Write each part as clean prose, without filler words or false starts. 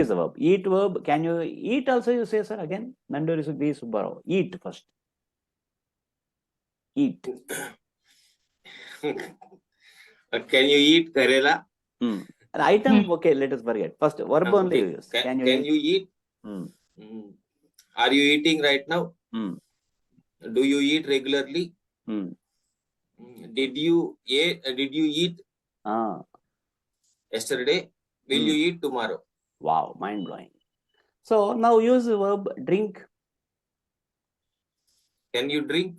is a verb. Eat verb. Can you eat also? You say, sir, again. Nandori Subbi Subbarao. Eat first. Eat. Can you eat Karela? An item, okay, let us forget. First, verb only you use. Can you eat? Are you eating right now? Do you eat regularly? Did you eat yesterday? Will you eat tomorrow? Wow, mind blowing. So now use the verb drink. Can you drink?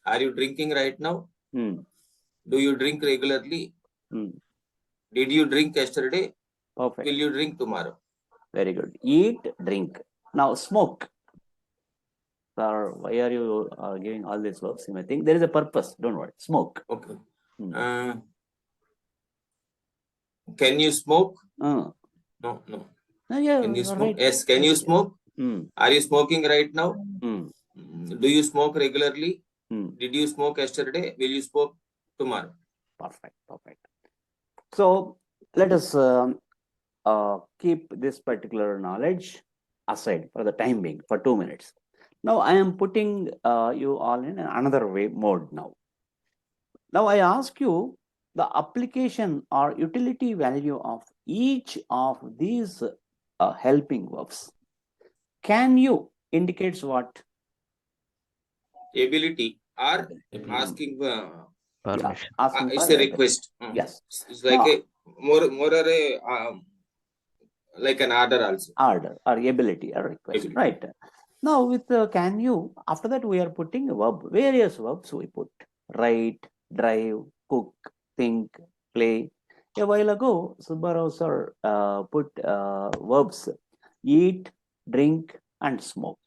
Are you drinking right now? Do you drink regularly? Did you drink yesterday? Perfect. Will you drink tomorrow? Very good. Eat, drink. Now smoke. Sir, why are you giving all these verbs? You may think there is a purpose. Don't worry. Smoke. Okay. Can you smoke? No. Yeah, can you smoke? Right. Yes. Can you smoke? Are you smoking right now? Do you smoke regularly? Did you smoke yesterday? Will you smoke tomorrow? Perfect. So let us keep this particular knowledge aside for the time being for 2 minutes. Now I am putting you all in another mode now. Now I ask you the application or utility value of each of these helping verbs. Can you indicates what? Ability or asking permission. It's a request. Yes. It's like a more like an order also. Order or ability or request. Right. Now with can you, after that we are putting a verb, various verbs we put. Write, drive, cook, think, play. A while ago, Subbarao sir put verbs eat, drink and smoke.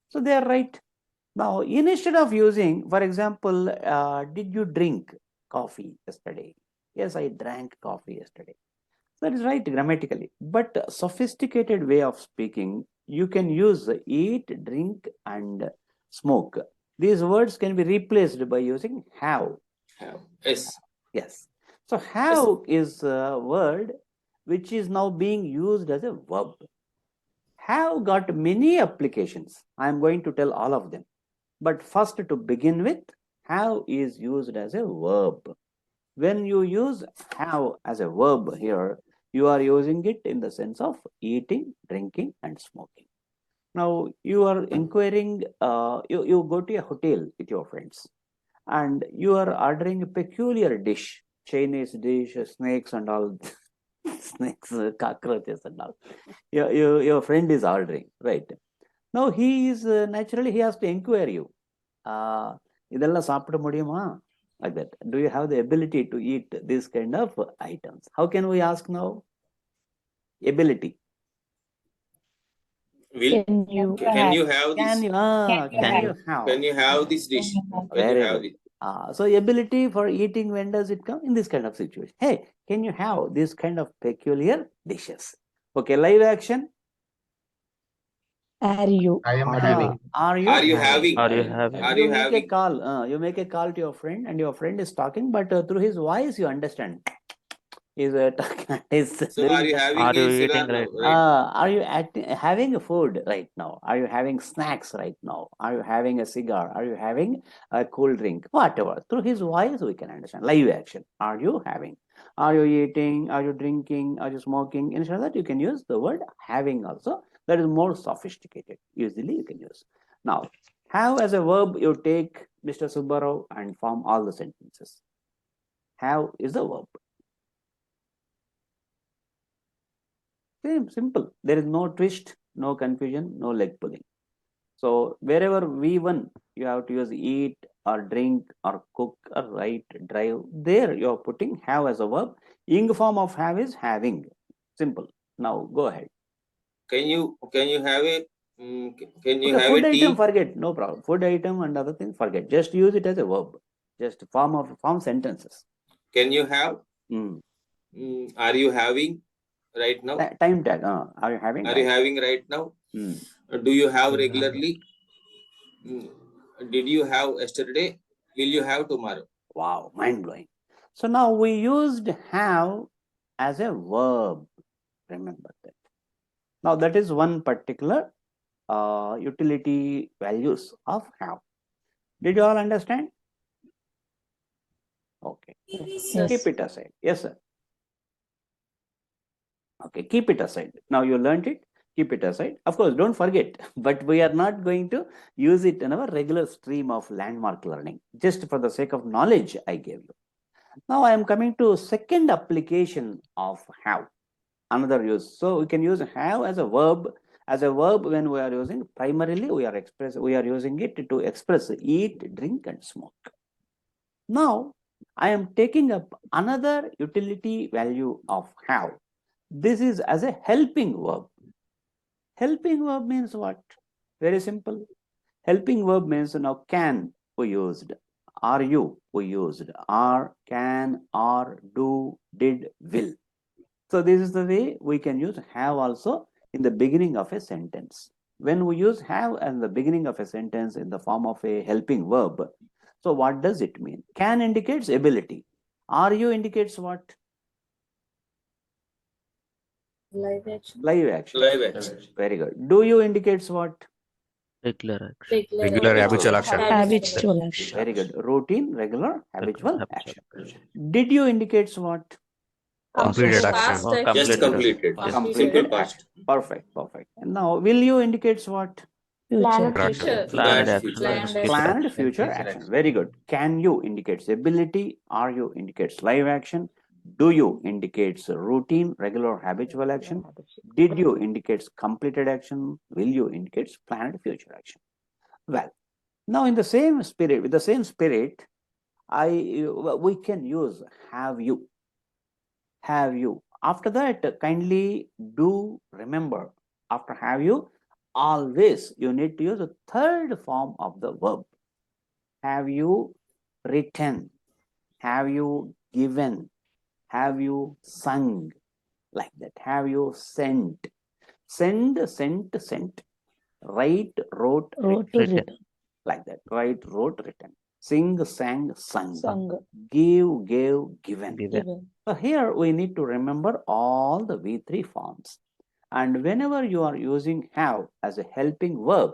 So they are right. Now instead of using, for example, did you drink coffee yesterday? Yes, I drank coffee yesterday. That is right grammatically, but sophisticated way of speaking, you can use eat, drink and smoke. These words can be replaced by using have. Yes. So have is a word which is now being used as a verb. Have got many applications. I am going to tell all of them. But first, to begin with, have is used as a verb. When you use have as a verb here, you are using it in the sense of eating, drinking and smoking. Now you are inquiring, you go to a hotel with your friends and you are ordering a peculiar dish, Chinese dish, snakes and all, snakes, cockroaches and all. Your friend is ordering, right? Now he is naturally he has to inquire you. இதெல்லாம் சாப்பிட முடியுமா? Like that. Do you have the ability to eat this kind of items? How can we ask now? Ability. Can you have this dish? Very good. So ability for eating, when does it come? In this kind of situation. Hey, can you have this kind of peculiar dishes? Okay, live action. Are you? I am having. Are you having? You make a call. You make a call to your friend, and your friend is talking, but through his voice, you understand. So are you having? Are you eating right now? Are you having a food right now? Are you having snacks right now? Are you having a cigar? Are you having a cool drink? Whatever. Through his voice, we can understand. Live action. Are you having? Are you eating? Are you drinking? Are you smoking? Instead of that, you can use the word having also. That is more sophisticated. Usually, you can use. Now, have as a verb, you take Mr. Subbarao and form all the sentences. Have is the verb. Simple. There is no twist, no confusion, no leg pulling. So wherever V1, you have to use eat or drink or cook or write, drive. There you are putting have as a verb. Ing form of have is having. Simple. Now go ahead. Can you have a have food a tea? Item? Forget. No problem. Food item and other things, forget. Just use it as a verb. Just form sentences. Can you have? Are you having? Right now, time tag. Are you having? Are you having right now? Do you have regularly? Did you have yesterday? Will you have tomorrow? Wow, mind blowing. So now we used have as a verb. Remember that. Now that is one particular utility values of have. Did you all understand? Okay. Yes. Keep it aside. Yes, sir. Okay, keep it aside. Now you learned it. Keep it aside. Of course, don't forget, but we are not going to use it in our regular stream of landmark learning. Just for the sake of knowledge, I gave you. Now I am coming to second application of have. Another use. So we can use have as a verb. As a verb, when we are using, primarily we are using it to express eat, drink, and smoke. Now I am taking up another utility value of have. This is as a helping verb. Helping verb means what? Very simple. Helping verb means now can we used, are you we used, are, can, are, do, did, will. So this is the way we can use have also in the beginning of a sentence. When we use have at the beginning of a sentence in the form of a helping verb, so what does it mean? Can indicates ability. Are you indicates what? Live action. Live action. Live action. Very good. Do you indicates what? Regular action. Regular habitual action. Habitual action. Very good. Routine, regular, habitual action. Did you indicates what? Completed action. Just completed. Simple past. Perfect, perfect. And now will you indicates what? Future. Planned future action. Very good. Can you indicates ability. Are you indicates live action. Do you indicates routine, regular, habitual action. Did you indicates completed action. Will you indicates planned future action. Well, now in the same spirit, with the same spirit, we can use have you. Have you. After that, kindly do remember, after have you, always you need to use the third form of the verb. Have you written? Have you given? Have you sung? Like that. Have you sent? Send, sent, sent. Write, wrote, Written. like that. Write, wrote, written. Sing, sang, sung. Give, gave, given. So here we need to remember all the V3 forms. And whenever you are using have as a helping verb,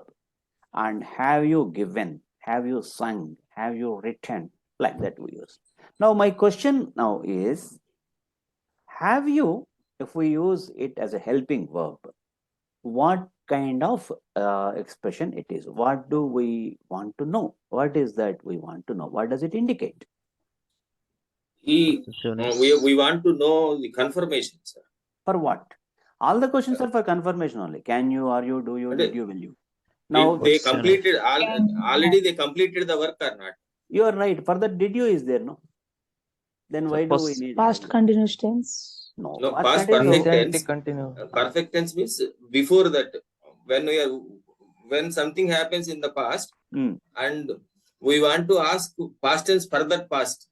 and have you given, have you sung, have you written, like that we use. Now my question now is, have you, if we use it as a helping verb, what kind of expression it is? What do we want to know? What is that we want to know? What does it indicate? We want to know the confirmation, sir. For what? All the questions are for confirmation only. Can you, are you, do you, did you, will you? Now they completed already. They completed the work or not? You are right. For that, did you is there, no? Then why do we need past continuous tense? No, past perfect tense. Perfect tense means before that, when something happens in the past and we want to ask past tense for that past.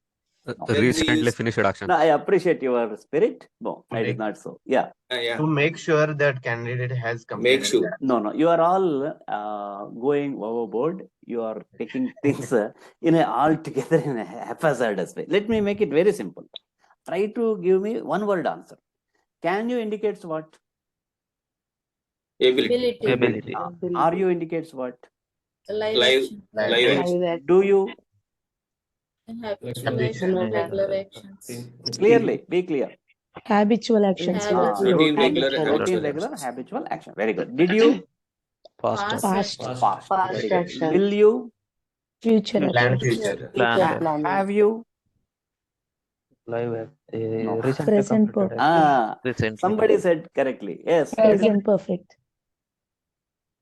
Recently finished action. No, I appreciate your spirit. No, it is not so. Yeah. To make sure that candidate has completed. Make sure. No. You are all going overboard. You are taking things in a altogether in a haphazardous way. Let me make it very simple. Try to give me one word answer. Can you indicates what? Ability. Are you indicates what? Live action. Do you? Regular actions. Clearly, be clear. Habitual actions. Routine, regular, habitual action. Very good. Did you? Past. Very good. Will you? Future. Plan future. Have you? Live No. Present perfect. Somebody said correctly. Yes. Present perfect.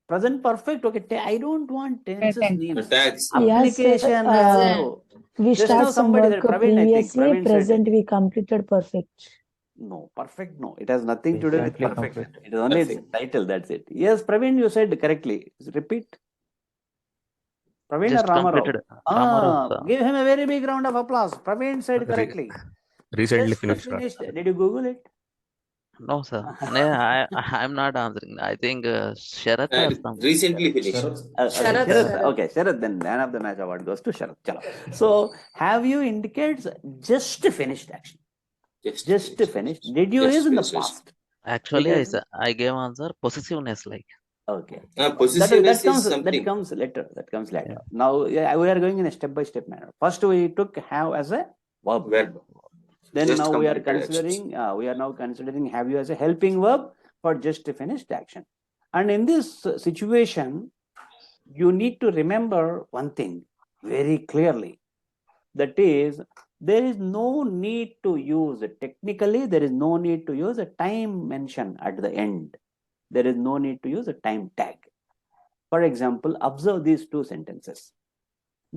Present perfect. Okay. I don't want tenses names. Tags. Application. We Just start now some somebody work said, Praveen, I think. previously. Praveen said Present we completed perfect. No, perfect. No, it has nothing to do with perfect. Completed. It is only its title. That's it. Yes, Praveen, you said correctly. Repeat. Praveen Just or Ramarao? completed. Ramarao. Give him a very big round of applause. Praveen said correctly. Recently Just finished. Did you Google it? No, sir. I'm not answering. I think Sharath or something. Recently finished. Sharath. Okay, Sharath. Then man of the match award goes to Sharath. Chalo. So, have you indicates just finished action? Just finished. Did you use in the past? Actually, Because I gave answer possessiveness like. okay, Possessiveness is something. that comes later. Yeah. Now we are going in a step-by-step manner. First, we took have as a verb. Then Just now we are completed considering now considering have you as a helping verb for just a finished action. And in this situation, you need to remember one thing very clearly. That is, there is no need to use technically. There is no need to use a time mention at the end. There is no need to use a time tag. For example, observe these two sentences.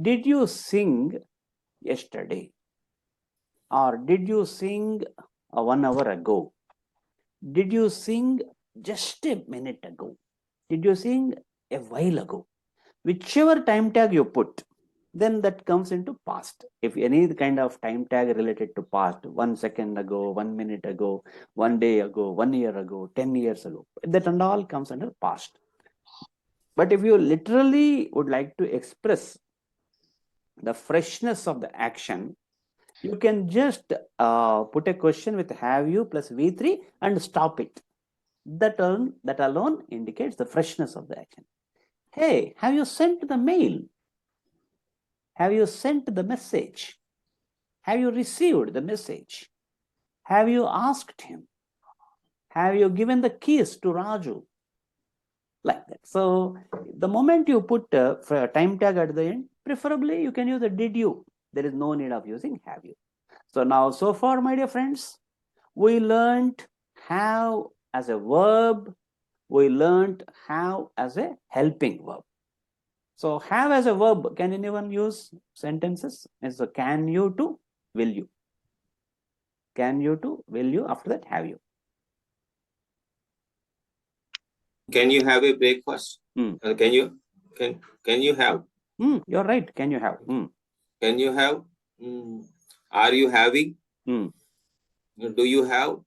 Did you sing yesterday? Or did you sing 1 hour ago? Did you sing just a minute ago? Did you sing a while ago? Whichever time tag you put, then that comes into past. If any kind of time tag related to past, 1 second ago, 1 minute ago, 1 day ago, 1 year ago, 10 years ago, that and all comes under past. But if you literally would like to express the freshness of the action, you can just put a question with have you plus V3 and stop it. That alone indicates the freshness of the action. Hey, have you sent the mail? Have you sent the message? Have you received the message? Have you asked him? Have you given the keys to Raju? Like that. So the moment you put a time tag at the end, preferably you can use a did you. There is no need of using have you. So now, so far, my dear friends, we learned have as a verb. We learned have as a helping verb. So have as a verb, can anyone use sentences? It's a can you to will you. Can you to will you, after that have you. Can you have a breakfast? Can you have? You're right. Can you have? Can you have? Are you having? Do you have?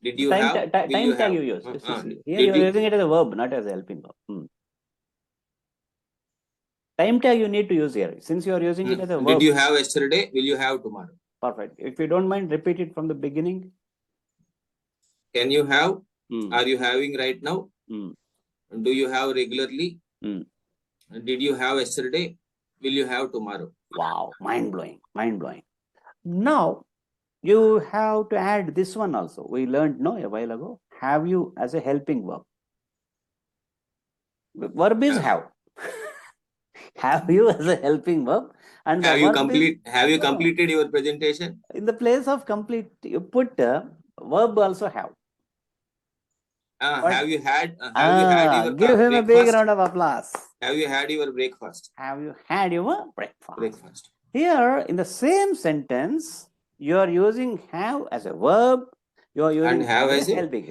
Did you have? Time tag you use. Here you're using it as a verb, not as a helping verb. Time tag you need to use here. Since you are using it as a verb. Did you have yesterday? Will you have tomorrow? Perfect. If you don't mind, repeat it from the beginning. Can you have? Are you having right now? Do you have regularly? Did you have yesterday? Will you have tomorrow? Wow, mind blowing, mind blowing. Now you have to add this one also. We learned a while ago. Have you as a helping verb. Verb is have. Have you as a helping verb. And have you completed your presentation? In the place of complete, you put verb also have. Have you had your give him breakfast? a big round of applause. Have you had your breakfast? Have you had your breakfast? Here in the same sentence, you are using have as a verb. You are using and have as a helping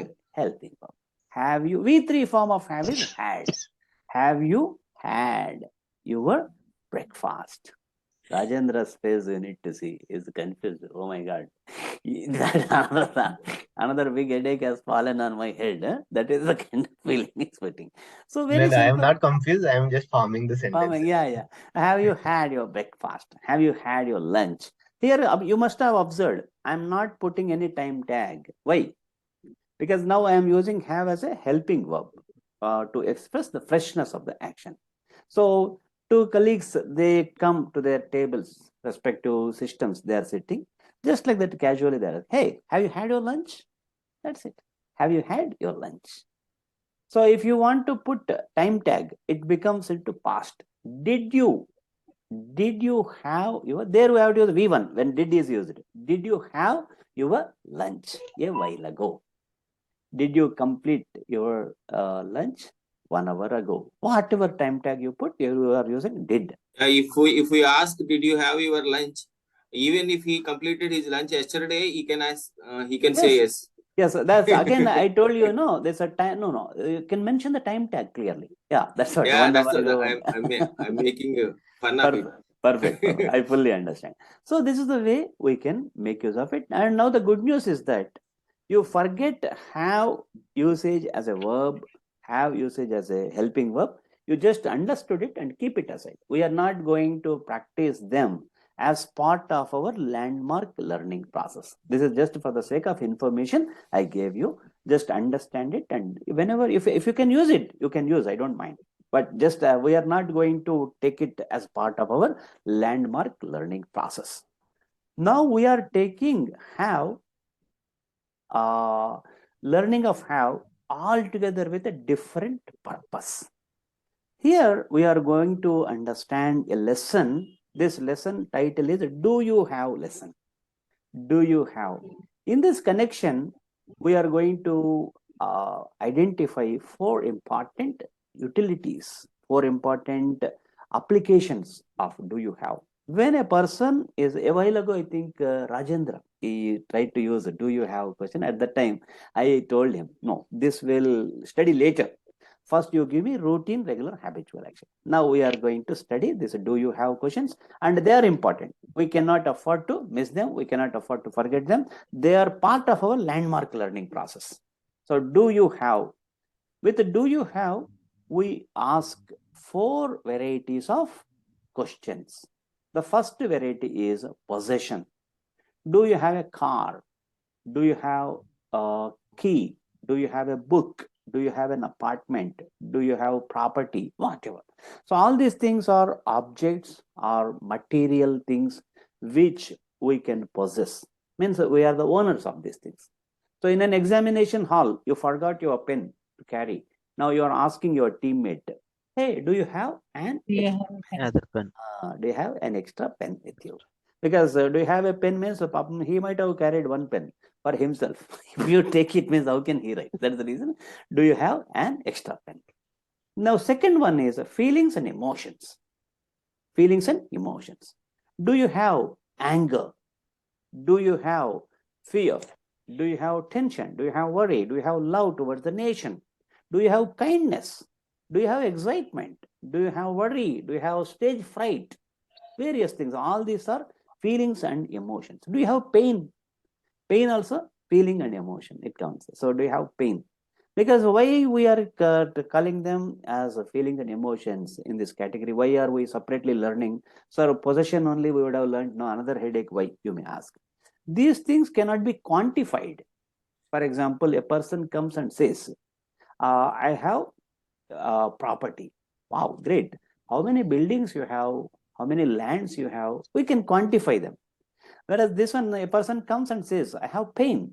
verb. Have you? V3 form of have is had. Have you had your breakfast? Rajendra's face you need to see is confused. Oh my God. Another big headache has fallen on my head. That is the kind of feeling it's putting. So very simple. I am not confused. I am just forming the sentence. Yeah. Have you had your breakfast? Have you had your lunch? Here you must have observed. I'm not putting any time tag. Why? Because now I am using have as a helping verb to express the freshness of the action. So two colleagues, they come to their tables, respective systems they are sitting, just like that casually there. Hey, have you had your lunch? That's it. Have you had your lunch? So if you want to put time tag, it becomes into past. Did you have your, there we have to use V1 when did is used. Did you have your lunch a while ago? Did you complete your lunch 1 hour ago? Whatever time tag you put, you are using did. If we ask, did you have your lunch? Even if he completed his lunch yesterday, he can ask. He can say yes. Yes, that's again. I told you, there's a time. No, you can mention the time tag clearly. Yeah, that's what. Yeah, that's what I'm making fun of it. Perfect. I fully understand. So this is the way we can make use of it. And now the good news is that you forget have usage as a verb, have usage as a helping verb. You just understood it and keep it aside. We are not going to practice them as part of our landmark learning process. This is just for the sake of information I gave you. Just understand it, and whenever, if you can use it, you can use, I don't mind. But just we are not going to take it as part of our landmark learning process. Now we are taking have, learning of have altogether with a different purpose. Here we are going to understand a lesson. This lesson title is Do You Have Lesson? Do you have? In this connection, we are going to identify 4 important utilities, 4 important applications of do you have. When a person is, a while ago, I think Rajendra, he tried to use a do you have question. At that time, I told him, no, this will study later. First, you give me routine, regular, habitual action. Now we are going to study this do you have questions, and they are important. We cannot afford to miss them. We cannot afford to forget them. They are part of our landmark learning process. So do you have? With the do you have, we ask 4 varieties of questions. The first variety is possession. Do you have a car? Do you have a key? Do you have a book? Do you have an apartment? Do you have property? Whatever. So all these things are objects, are material things which we can possess. Means we are the owners of these things. So in an examination hall, you forgot your pen to carry. Now you are asking your teammate, hey, do you have an extra pen? Other pen. Do you have an extra pen with you? Because do you have a pen means he might have carried 1 pen for himself. If you take it means how can he write? That's the reason. Do you have an extra pen? Now second one is feelings and emotions. Feelings and emotions. Do you have anger? Do you have fear? Do you have tension? Do you have worry? Do you have love towards the nation? Do you have kindness? Do you have excitement? Do you have worry? Do you have stage fright? Various things. All these are feelings and emotions. Do you have pain? Pain also feeling and emotion. It counts. So do you have pain? Because why we are calling them as feelings and emotions in this category? Why are we separately learning? So possession only we would have learned. No, another headache. Why, you may ask. These things cannot be quantified. For example, a person comes and says, I have property. Wow, great. How many buildings you have? How many lands you have? We can quantify them. Whereas this one, a person comes and says, I have pain.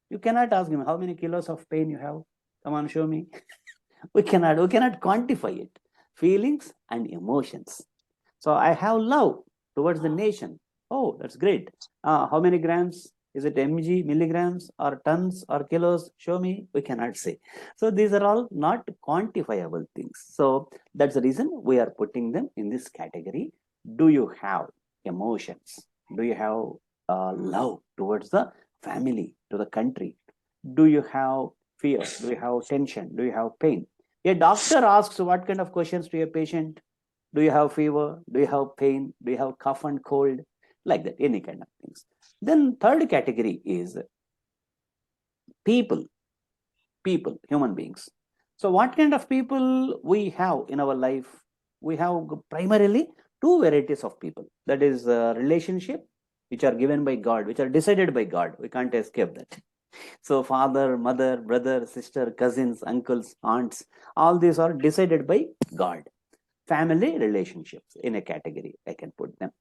You cannot ask him, how many kilos of pain you have? Come on, show me. we cannot quantify it. Feelings and emotions. So I have love towards the nation. Oh, that's great. How many grams? Is it mg, milligrams, or tons, or kilos? Show me. We cannot say. So these are all not quantifiable things. So that's the reason we are putting them in this category. Do you have emotions? Do you have love towards the family, to the country? Do you have fear? Do you have tension? Do you have pain? A doctor asks what kind of questions to a patient? Do you have fever? Do you have pain? Do you have cough and cold? Like that, any kind of things. Then third category is people, human beings. So what kind of people we have in our life? We have primarily 2 varieties of people. That is relationship, which are given by God, which are decided by God. We can't escape that. So father, mother, brother, sister, cousins, uncles, aunts, all these are decided by God. Family relationships in a category, I can put them.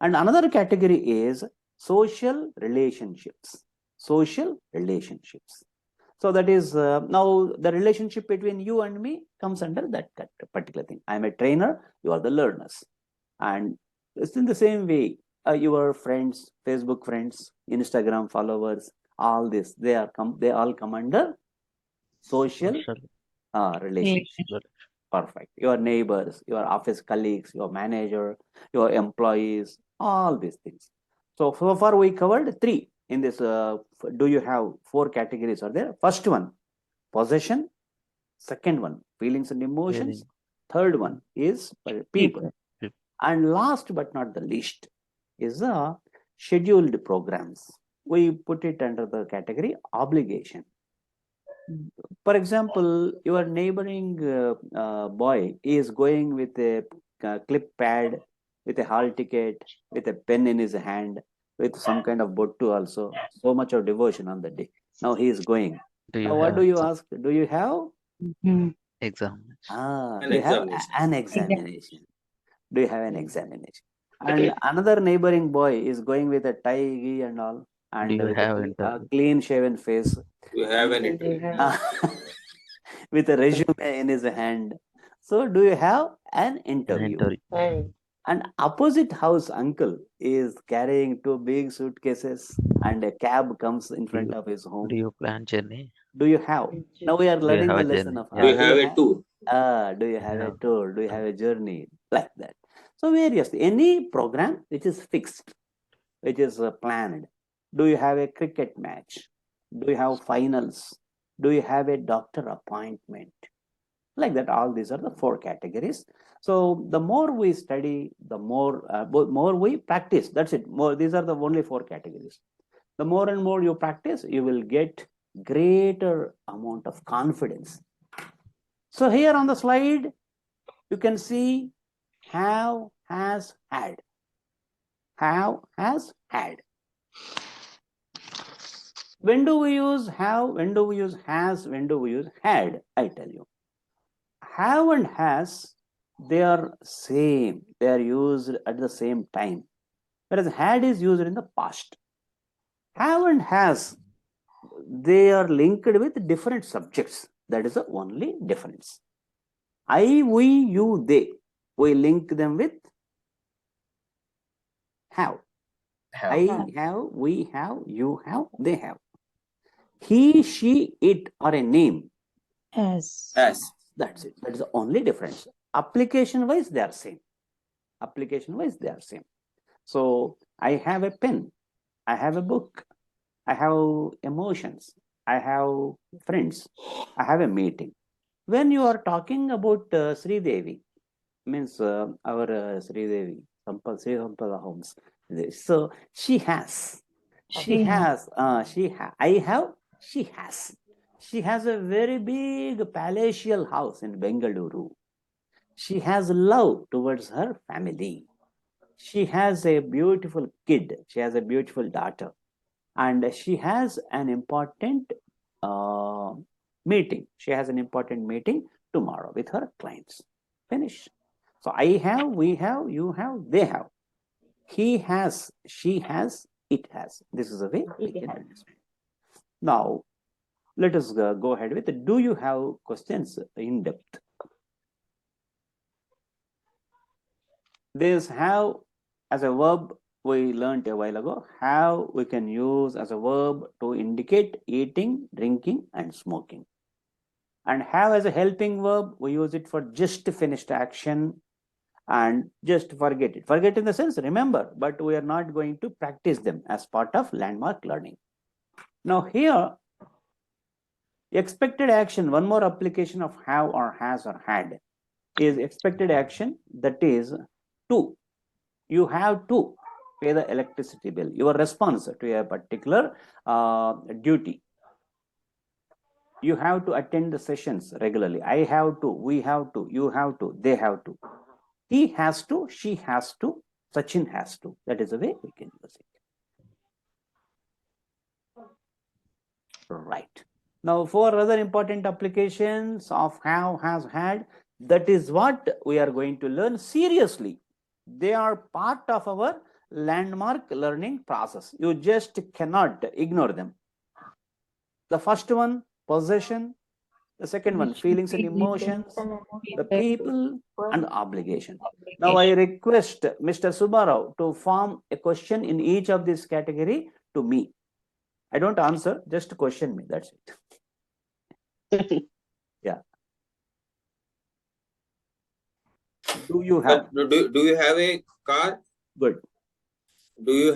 And another category is social relationships. Social relationships. So that is now the relationship between you and me comes under that particular thing. I am a trainer, you are the learners. And it's in the same way, your friends, Facebook friends, Instagram followers, all this, they all come under social relationships. Perfect. Your neighbors, your office colleagues, your manager, your employees, all these things. So far we covered 3 in this. Do you have 4 categories are there? First one, possession. Second one, feelings and emotions. Third one is people. And last but not the least is scheduled programs. We put it under the category obligation. For example, your neighboring boy is going with a clip pad, with a hall ticket, with a pen in his hand, with some kind of bottu also. So much of devotion on the day. Now he is going. Do you Now, what have do you ask? Do you have? exam? An Do you have examination. an examination? Do you have an examination? And another neighboring boy is going with a tie and all, and Do you with have a interview? clean shaven face, You have an interview. with a resume in his hand. So, do you have an An interview? interview. And opposite house uncle is carrying two big suitcases, and a cab comes in front of his home. Do you plan journey? Do you have? Now we are Do you learning have the a lesson journey? of Do you have a tour? do you have a Yeah. tour? Do you have a journey? Like that. So various, any program which is fixed, which is planned. Do you have a cricket match? Do you have finals? Do you have a doctor appointment? Like that, all these are the four categories. So the more we study, the more we practice. That's it. More, these are the only four categories. The more and more you practice, you will get greater amount of confidence. So here on the slide, you can see have, has, had. Have, has, had. When do we use have? When do we use has? When do we use had? I tell you. Have and has, they are same. They are used at the same time. Whereas had is used in the past. Have and has, they are linked with different subjects. That is the only difference. I, we, you, they. We link them with have. I have, we have, you have, they have. He, she, it are a name. As. That's it. That is the only difference. Application wise, they are same. Application wise, they are same. So I have a pen. I have a book. I have emotions. I have friends. I have a meeting. When you are talking about Sri Devi, means our Sri Devi, Sri Sampada Homes. So she has. She has. I have. She has. She has a very big palatial house in Bengaluru. She has love towards her family. She has a beautiful kid. She has a beautiful daughter. And she has an important meeting. She has an important meeting tomorrow with her clients. Finish. So I have, we have, you have, they have. He has, she has, it has. This is the way we can understand. Now, let us go ahead with, do you have questions in depth? This have as a verb we learned a while ago. Have we can use as a verb to indicate eating, drinking, and smoking. And have as a helping verb, we use it for just finished action and just forget it. Forget in the sense, remember, but we are not going to practice them as part of landmark learning. Now here, expected action, one more application of have or has or had is expected action, that is to. You have to pay the electricity bill, your response to a particular duty. You have to attend the sessions regularly. I have to, we have to, you have to, they have to. He has to, she has to, Sachin has to. That is the way we can use it. Right. Now, for other important applications of have, has, had, that is what we are going to learn seriously. They are part of our landmark learning process. You just cannot ignore them. The first one, possession. The second one, feelings and emotions. The people and the obligation. Now, I request Mr. Subbarao to form a question in each of this category to me. I don't answer, just question me. That's it. Yeah. Do you have? Do you have a car? Good. Do you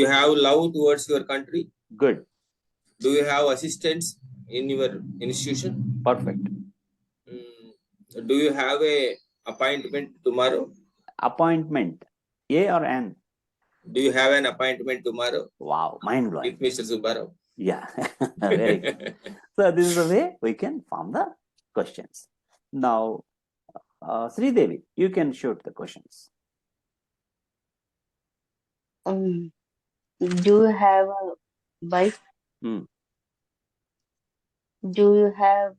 have love towards your country? Good. Do you have assistants in your institution? Perfect. Do you have a appointment tomorrow? Appointment. A or N? Do you have an appointment tomorrow? Wow, mind blowing. With Mr. Subbarao. Yeah, very good. So this is the way we can form the questions. Now, Sri Devi, you can shoot the questions. Do you have a bike? Hmm. Do you have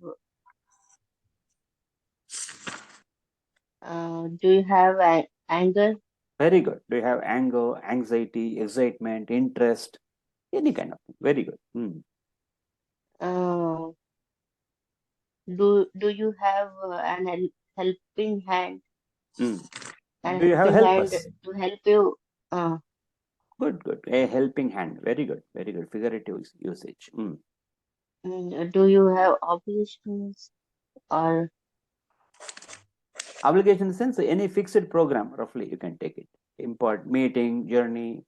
anger? Very good. Do you have anger, anxiety, excitement, interest, any kind of thing? Very good. Uh, do you have helping hand? Do An you have helping hand helpers? to help you? Uh, Good. A helping hand. Very good. Figurative usage. do you have obligations or Obligation in the sense, any fixed program, roughly, you can take it. Import, meeting, journey,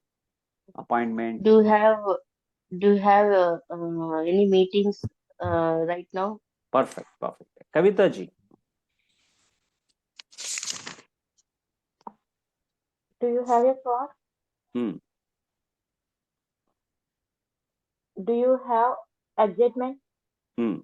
appointment. do you have any meetings right now? Perfect. Kavita ji. Do you have a car? Hmm. Do you have excitement? Hmm.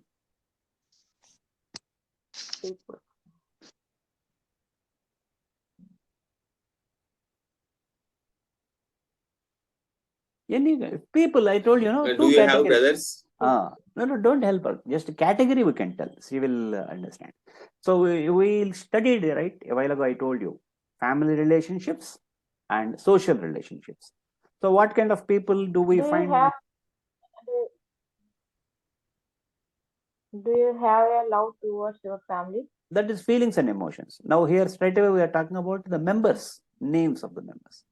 Any people, I told you, Do two you have categories. brothers? No, don't help her. Just a category we can tell. She will understand. So we studied, right? A while ago, I told you, family relationships and social relationships. So what kind of people do we find? Do you have a love towards your family? That is feelings and emotions. Now here straight away we are talking about the members, names of the members.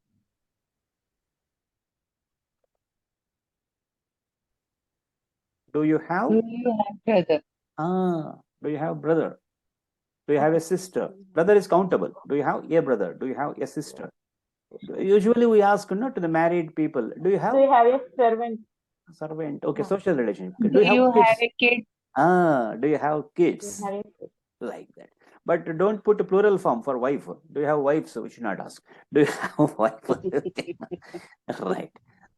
Do you have brother? Do you have brother? Do you have a sister? Brother is countable. Do you have a brother? Do you have a sister? Usually we ask to the married people. Do you have a servant? Servant. Okay, social relationship. Do you have a kid? Do you have kids? Like that. But don't put a plural form for wife. Do you have wives? We should not ask. Do you have wife? Right.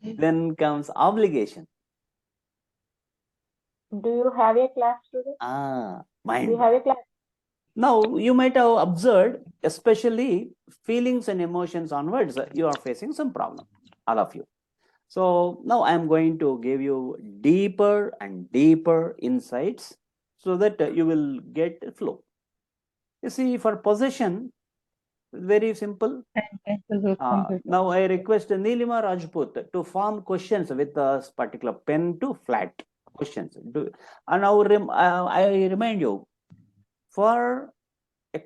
Then comes obligation. Do you have a class today? Mind. Do you have a class? Now, you might have observed, especially feelings and emotions onwards, you are facing some problem, all of you. So now I am going to give you deeper and deeper insights so that you will get flow. You see, for possession, very simple. Now I request Neelima Rajput to form questions with a particular pen to flat questions. And now I remind you, for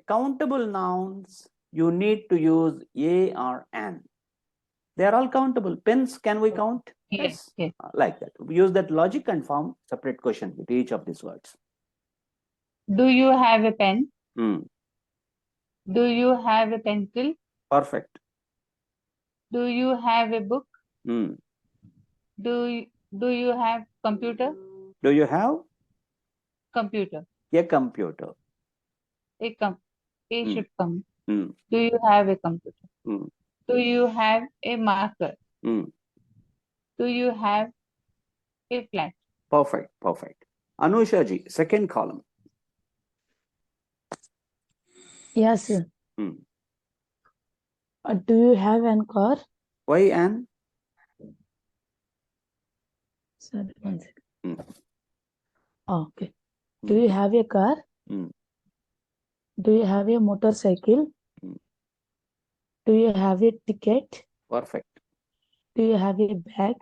countable nouns, you need to use a or an. They are all countable. Pens, can we count? Yes. Like that. Use that logic and form separate question with each of these words. Do you have a pen? Do you have a pencil? Perfect. Do you have a book? Do you have computer? Do you have Computer. a computer? A should come. Do you have a computer? Do you have a marker? Do you have a flat? Perfect. Anusha ji, second column. Yes, sir. Do you have an car? Why an? Sorry, one second. Okay. Do you have a car? Do you have a motorcycle? Do you have a ticket? Perfect. Do you have a bag?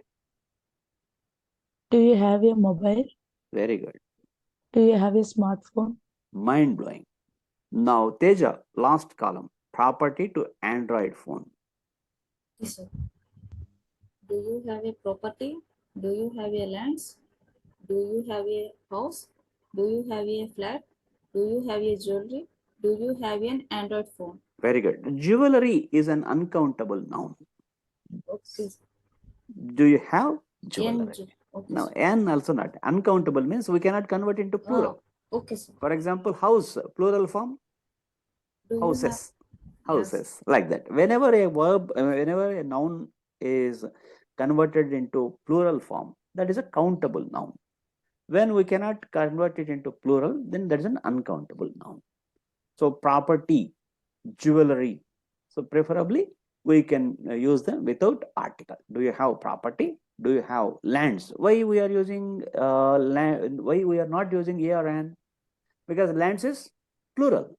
Do you have a mobile? Very good. Do you have a smartphone? Mind blowing. Now, Teja, last column. Property to Android phone. Yes, sir. Do you have a property? Do you have a lands? Do you have a house? Do you have a flat? Do you have a jewelry? Do you have an Android phone? Very good. Jewelry is an uncountable noun. Okay. Do you have jewelry? Okay, Now, n also not. Uncountable means we cannot convert into plural. Okay, sir. For example, house, plural form, houses. Houses, like that. Whenever a verb, whenever a noun is converted into plural form, that is a countable noun. When we cannot convert it into plural, then that is an uncountable noun. So property, jewelry. So preferably we can use them without article. Do you have property? Do you have lands? Why we are using land? Why we are not using a or an? Because lands is plural.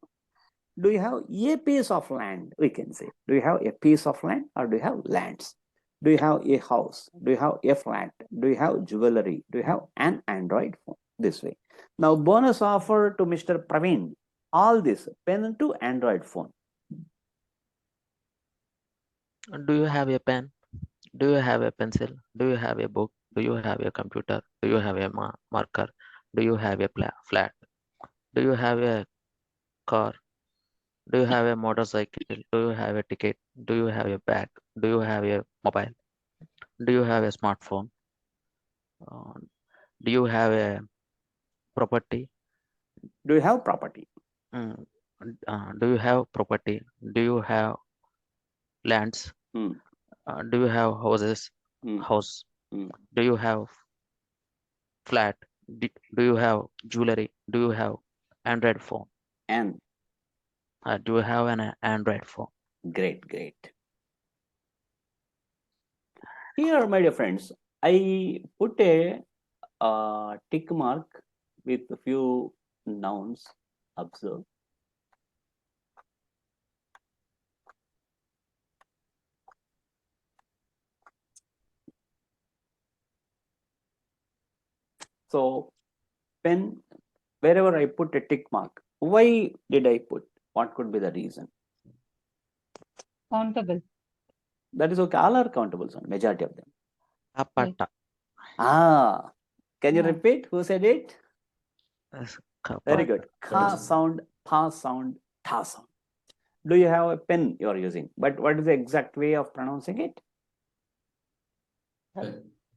Do you have a piece of land? We can say. Do you have a piece of land or do you have lands? Do you have a house? Do you have a flat? Do you have jewelry? Do you have an Android phone? This way. Now, bonus offer to Mr. Praveen. All this, pen to Android phone. Do you have a pen? Do you have a pencil? Do you have a book? Do you have a computer? Do you have a marker? Do you have a flat? Do you have a car? Do you have a motorcycle? Do you have a ticket? Do you have a bag? Do you have a mobile? Do you have a smartphone? Do you have a property? Do you have property? Do you have property? Do you have lands? Do you have houses? House? Do you have flat? Do you have jewelry? Do you have Android phone? And do you have an Android phone? Great, great. Here, my dear friends, I put a tick mark with a few nouns. Observe. So, pen, wherever I put a tick mark, why did I put? What could be the reason? Countable. That is okay. All are countable, son. Majority of them. Apata. Can you repeat? Who said it? Very good. Ka sound, pa sound, ta sound. Do you have a pen you are using? But what is the exact way of pronouncing it?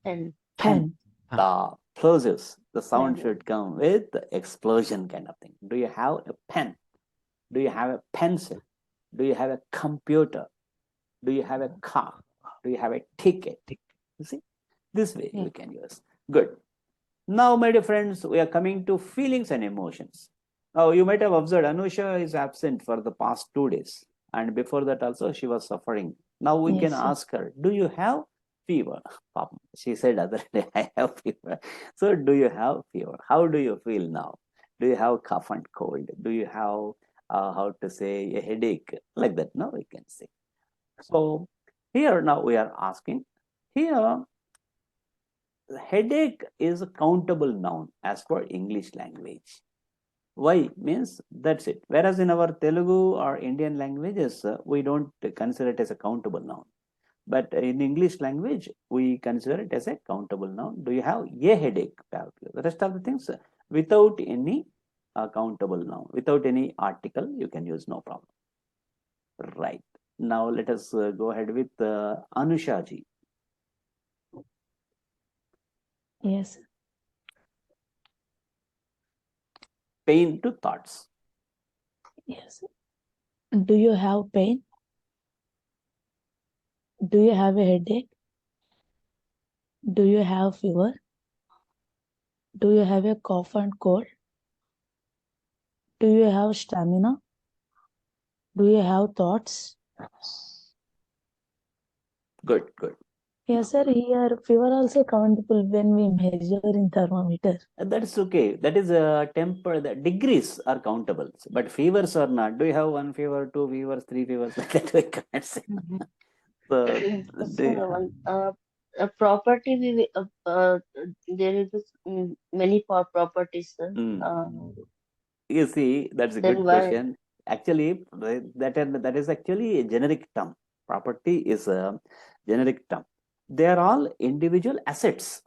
Pen. Pen. The plosives, the sound should come with the explosion kind of thing. Do you have a pen? Do you have a pencil? Do you have a computer? Do you have a car? Do you have a ticket? You see, this way we can use. Good. Now, my dear friends, we are coming to feelings and emotions. Now, you might have observed Anusha is absent for the past 2 days. And before that also, she was suffering. Now, we can ask her, do you have fever? She said other day, I have fever. So, do you have fever? How do you feel now? Do you have cough and cold? Do you have, how to say, a headache? Like that, no, we can say. So, here now we are asking, here, headache is a countable noun as per English language. Why? Means that's it. Whereas in our Telugu or Indian languages, we don't consider it as a countable noun. But in English language, we consider it as a countable noun. Do you have a headache? The rest of the things, without any countable noun, without any article, you can use no problem. Right. Now let us go ahead with Anusha ji. Yes. Pain to thoughts. Yes. Do you have pain? Do you have a headache? Do you have fever? Do you have a cough and cold? Do you have stamina? Do you have thoughts? Good, good. Yes, sir. Here, fever also countable when we measure in thermometer. That's okay. That is a temper. The degrees are countable, but fevers are not. Do you have 1 fever, 2 fevers, 3 fevers? Like that we can't say. So, a property, there is many properties. You see, that's a good question. Actually, that is actually a generic term. Property is a generic term. They are all individual assets.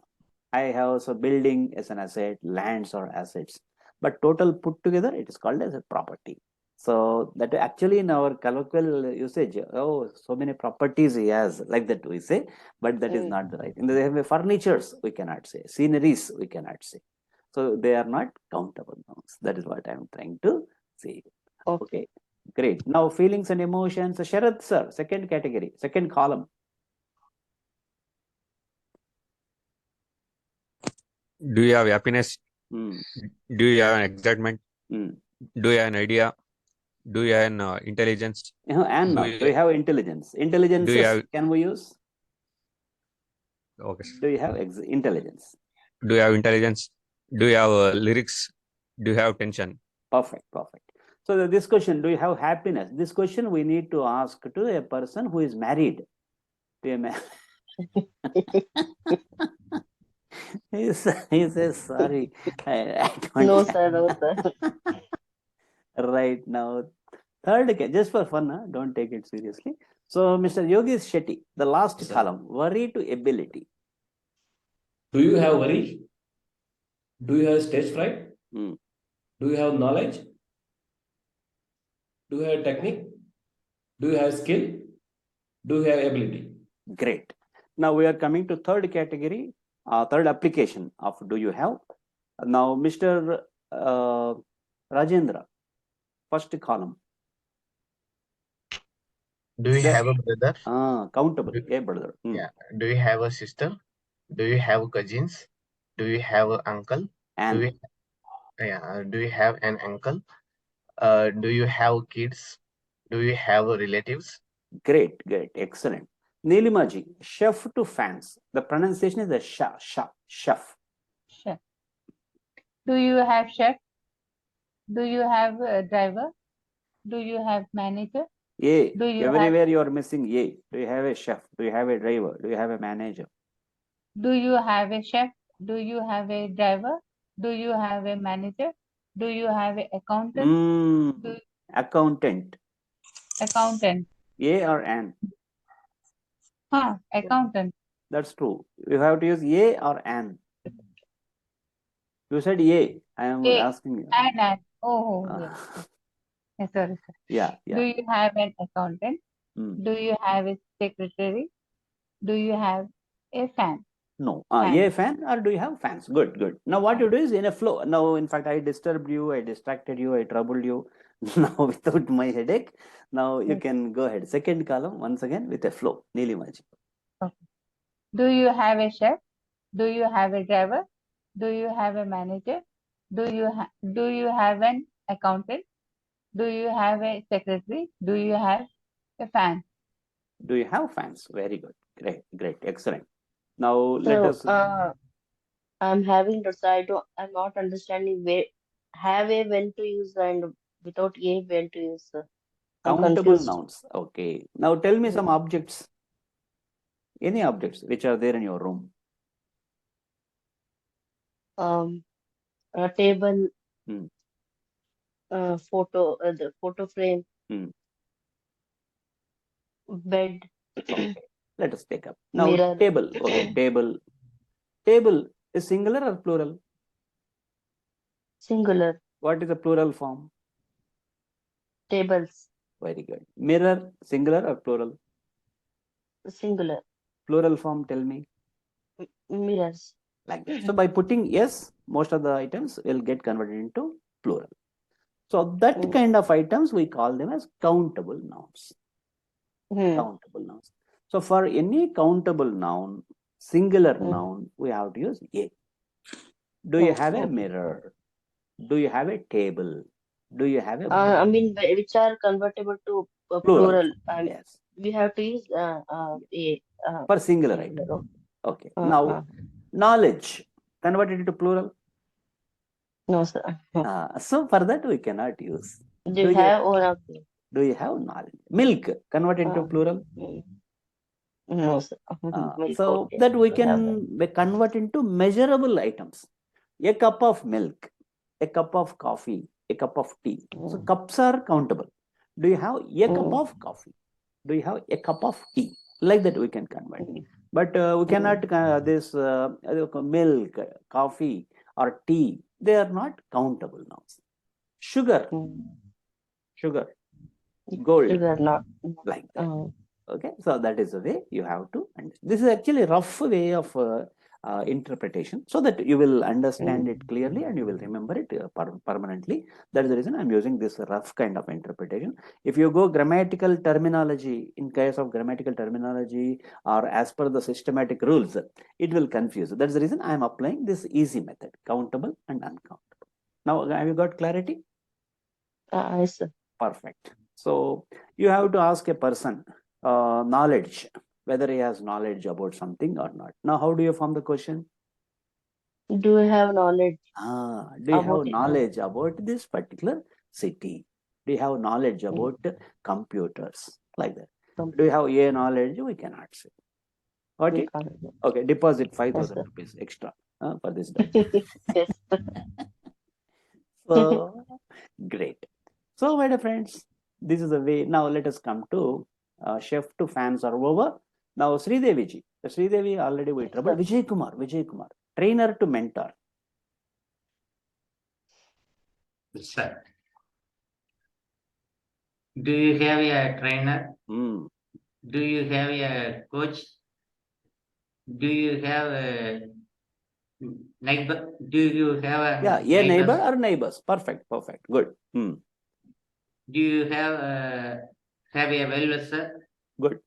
I have so building as an asset, lands or assets, but total put together, it is called as a property. So that actually in our colloquial usage, oh, so many properties he has, like that we say, but that is not the right. In the furnitures, we cannot say. Sceneries, we cannot say. So they are not countable nouns. That is what I am trying to say. Okay, great. Now feelings and emotions. Sharath sir, second category, second column. Do you have happiness? Do you have an excitement? Do you have an idea? Do you have an intelligence? And now, do you have intelligence? Intelligences, can we use? Okay. Do you have intelligence? Do you have intelligence? Do you have lyrics? Do you have tension? Perfect, perfect. So this question, do you have happiness? This question we need to ask to a person who is married. To a man. he says, sorry. I don't No, sir, no, sir. Right now, third case, just for fun, huh? Don't take it seriously. So, Mr. Yogesh Shetty, the last column, worry to ability. Do you have worry? Do you have stage fright? Hmm. Do you have knowledge? Do you have technique? Do you have skill? Do you have ability? Great. Now we are coming to third category, third application of do you have. Now, Mr. Rajendra, first column. Do you have a brother? Countable. Yeah, brother. Yeah. Do you have a sister? Do you have cousins? Do you have an uncle? Do you have an uncle? Do you have kids? Do you have relatives? Great, great, excellent. Nilimaji, chef to fans. The pronunciation is a chef. Chef. Do you have chef? Do you have a driver? Do you have manager? Yeah. Do you Everywhere you are missing yeah. Do you have a chef? Do you have a driver? Do you have a manager? Do you have a chef? Do you have a driver? Do you have a manager? Do you have an accountant? Accountant. Accountant. A or an? Accountant. That's true. You have to use a or an. You said a. I am asking you. An. Oh, yes. Sorry. Yeah. Do you have an accountant? Do you have a secretary? Do you have a fan? No. A fan or do you have fans? Good, good. Now what you do is in a flow. Now, in fact, I disturbed you, I distracted you, I troubled you. Now without my headache, now you can go ahead. Second column, once again with a flow. Nilimaji. Okay. Do you have a chef? Do you have a driver? Do you have a manager? Do you have an accountant? Do you have a secretary? Do you have a fan? Do you have fans? Very good. Great, great, excellent. Now let us. I'm having the side. I'm not understanding where have a when to use and without a when to use. I'm Countable confused. nouns. Okay. Now tell me some objects. Any objects which are there in your room. A table. Photo. The photo frame. Bed. Okay. Let us take up now. Mirror. Table. Okay. Table. Table is singular or plural? Singular. What is the plural form? Tables. Very good. Mirror, singular or plural? Singular. Plural form, tell me. Mirrors. Like that. So by putting yes, most of the items will get converted into plural. So that kind of items we call them as countable nouns. Countable nouns. So for any countable noun, singular noun, we have to use a. Do you have a mirror? Do you have a table? Do you have a I mean, which are convertible to plural. Yes. We have to use a for singular item. Okay. Now, knowledge converted into plural. No, sir. So for that we cannot use. Do you have or do you have knowledge? Milk converted into plural. No, sir. So that we can convert into measurable items. A cup of milk, a cup of coffee, a cup of tea. So cups are countable. Do you have a cup of coffee? Do you have a cup of tea? Like that we can convert. But we cannot this milk, coffee or tea. They are not countable nouns. Sugar, gold, sugar not like that. Okay, so that is the way you have to understand. This is actually a rough way of interpretation, so that you will understand it clearly and you will remember it permanently. That is the reason I am using this rough kind of interpretation. If you go grammatical terminology, in case of grammatical terminology or as per the systematic rules, it will confuse. That is the reason I am applying this easy method, countable and uncountable. Now, have you got clarity? Yes, sir. Perfect. So you have to ask a person knowledge, whether he has knowledge about something or not. Now, how do you form the question? Do you have knowledge Do you have about it? knowledge about this particular city? Do you have knowledge about computers? Like that. Do you have a knowledge? We cannot say. Got it? Okay, deposit 5,000 rupees extra for this day. Yes. So, great. So, my dear friends, this is the way. Now, let us come to chef to fans are over. Now, Sridevi ji. Sridevi already we troubled. Vijay Kumar, trainer to mentor. Sir, do you have a trainer? Do you have a coach? Do you have a neighbor? Do you have a neighbor or neighbors? Perfect, good. Do you have a well-wisher? Good.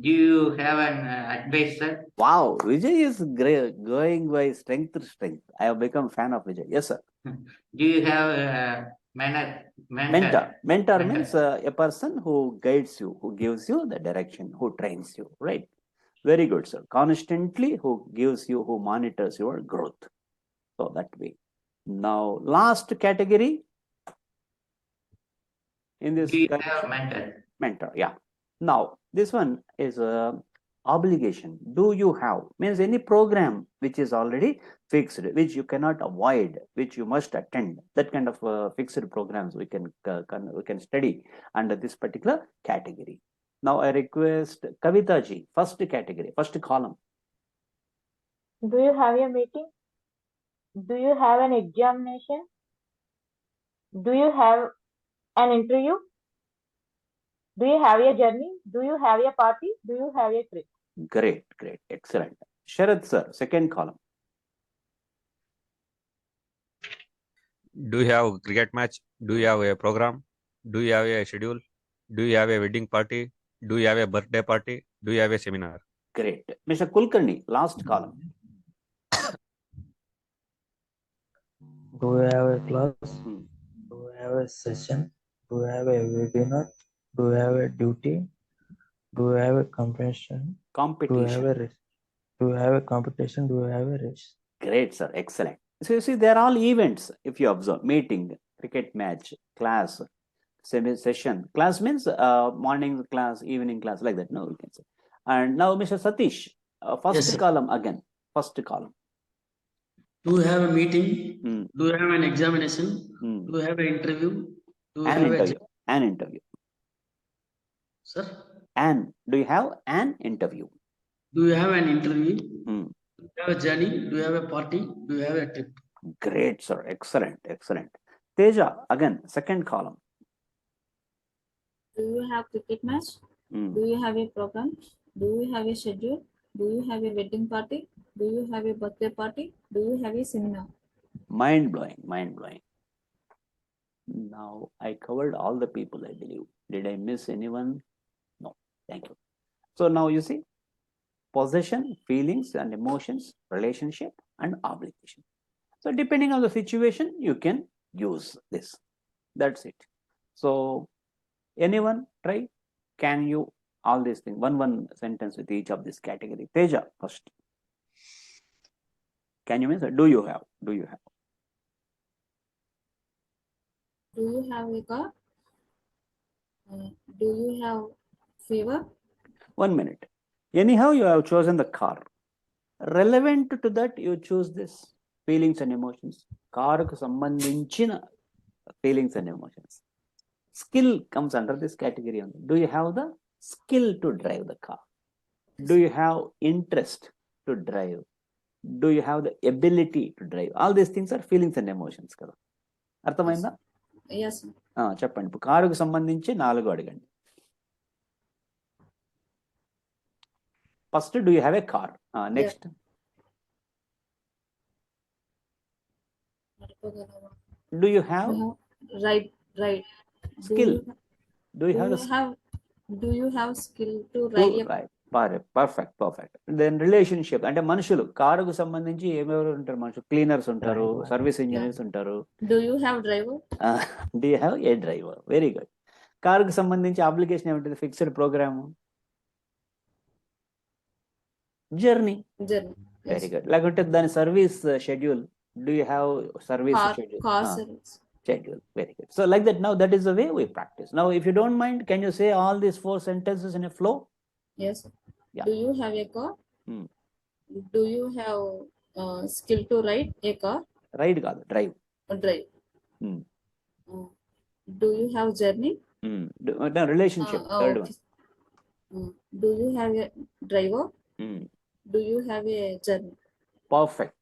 Do you have an advisor? Wow, Vijay is going by strength to strength. I have become fan of Vijay. Yes, sir. Do you have a mentor? Mentor means a person who guides you, who gives you the direction, who trains you, right? Very good, sir. Constantly who gives you, who monitors your growth. So that way. Now, last category in this. Do you have mentor? Mentor, yeah. Now, this one is obligation. Do you have means any program which is already fixed, which you cannot avoid, which you must attend. That kind of fixed programs we can study under this particular category. Now, I request Kavita ji, first category, first column. Do you have a meeting? Do you have an examination? Do you have an interview? Do you have a journey? Do you have a party? Do you have a trip? Great, excellent. Sharad sir, second column. Do you have a cricket match? Do you have a program? Do you have a schedule? Do you have a wedding party? Do you have a birthday party? Do you have a seminar? Great. Mr. Kulkarni, last column. Do you have a class? Do you have a session? Do you have a webinar? Do you have a duty? Do you have a competition? Do you have a race? Do you have a competition? Do you have a race? Great, sir. Excellent. So you see, they're all events. If you observe, meeting, cricket match, class, session. Class means morning class, evening class, like that. No, we can say. And now, Mr. Satish, first column again. First column. Do you have a meeting? Do you have an examination? Do you have an interview? Do you have an interview? Sir? Do you have an interview? Do you have an interview? Do you have a journey? Do you have a party? Do you have a trip? Great, sir. Excellent. Teja, again, second column. Do you have cricket match? Do you have a program? Do you have a schedule? Do you have a wedding party? Do you have a birthday party? Do you have a seminar? Mind blowing. Now, I covered all the people, I believe. Did I miss anyone? No. Thank you. So now you see, possession, feelings and emotions, relationship and obligation. So depending on the situation, you can use this. That's it. So anyone try? Can you all these things? One sentence with each of this category. Teja first. Can you answer? Do you have? Do you have a car? Do you have fever? 1 minute. Anyhow, you have chosen the car. Relevant to that, you choose this feelings and emotions. Car ku sambandhinchina feelings and emotions. Skill comes under this category only. Do you have the skill to drive the car? Do you have interest to drive? Do you have the ability to drive? All these things are feelings and emotions కదా. అర్థమైందా? Yes. చెప్పండి. ఇప్పుడు కారుకు సంబంధించి 4 అడగండి. First, do you have a car? Next. Do you have right skill? Do you have skill to ride perfect then relationship అంటే మనుషులు కారుకు సంబంధించి ఏమెవరు ఉంటారు మనుషులు క్లీనర్స్ ఉంటారు సర్వీస్ ఇంజనీర్స్ ఉంటారు Do you have driver? Do you have a driver? Very good కారుకు సంబంధించి అప్లికేషన్ ఏమిటది fixed program journey very good లేకుంటే దాని service schedule do you have service Car service. schedule. Very good. So like that, now that is the way we practice. Now, if you don't mind, can you say all these 4 sentences in a flow? Yes. Yeah. Do you have a car? Hmm. Do you have skill to ride a car? Ride కాదు drive. Drive. Hmm. Do you have journey? No, relationship. Third okay. Do you have a driver? one. Do you have a journey? Perfect.